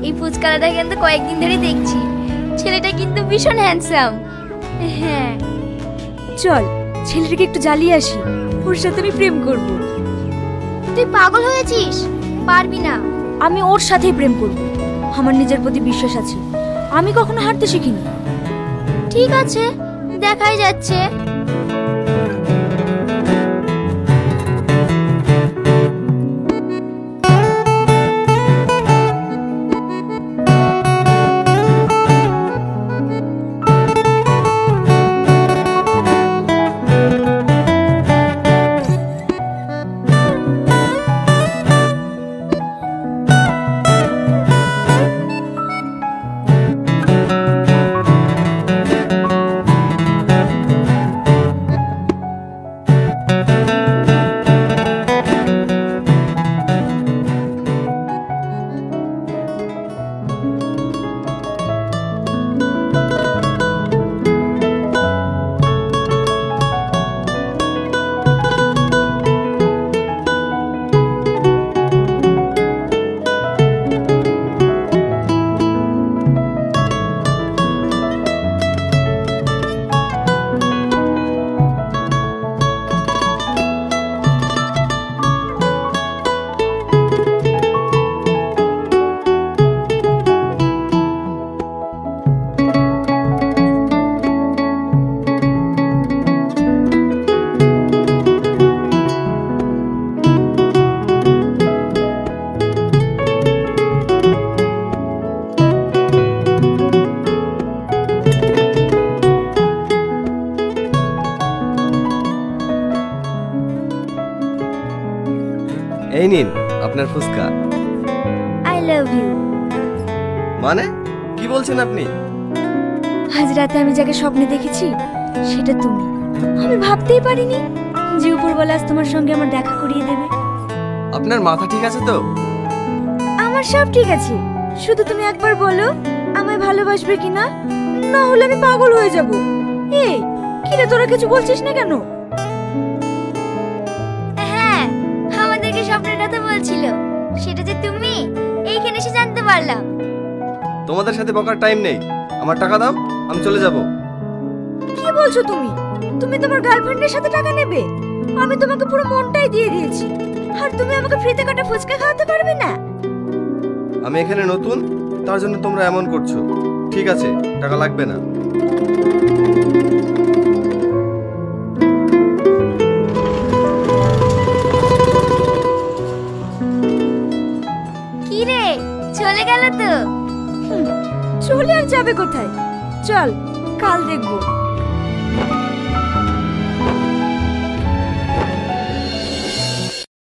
এই ফুচকাটা কিন্তু কয়েকদিন ধরে দেখছি, ছেলেটা কিন্তু ভীষণ হ্যান্ডসাম। হ্যাঁ চল ছেলেটাকে একটু জ্বালিয়ে আসি, ওর সাথে আমি প্রেম করব। তুই পাগল হয়েছিস, পারবি না। আমি ওর সাথেই প্রেম করব, আমার নিজের প্রতি বিশ্বাস আছে, আমি কখনো হারতে শিখিনি। ঠিক আছে, দেখাই যাচ্ছে। এই নিন আপনার ফুচকা। I love you. মানে কি বলছেন আপনি? আজ রাতে আমি যাকে স্বপ্নে দেখেছি সেটা তুমি। আমি ভাবতেই পারিনি যে উপরওয়ালা আজ তোমার সঙ্গে আমার দেখা করিয়ে দেবে। আপনার মাথা ঠিক আছে তো? আমার সব ঠিক আছে, শুধু তুমি একবার বলো আমায় ভালোবাসবে কিনা, না হলে আমি পাগল হয়ে যাব। এই কিরে তোরা কিছু বলছিস না কেন? হ্যাঁ, আমাদেরকে স্বপ্নের কথা বলছিল, সেটা যে তুমি এইখানে এসে জানতে পারলাম। তোমাদের সাথে বকার টাইম নেই, আমার টাকা দাও, আমি চলে যাব। কি বলছো তুমি? তুমি তোমার গার্লফ্রেন্ডের সাথে টাকা নেবে? আমি তোমাকে পুরো মনটাই দিয়ে দিয়েছি, আর তুমি আমাকে ফ্রিতে কাটা ফুচকা খাওয়াতে পারবে না? আমি এখানে নতুন, তার জন্য তোমরা এমন করছো। ঠিক আছে, টাকা লাগবে না। কি রে, চলে গেল তো? চলে আর যাবে কোথায়? চল কাল দেখবো।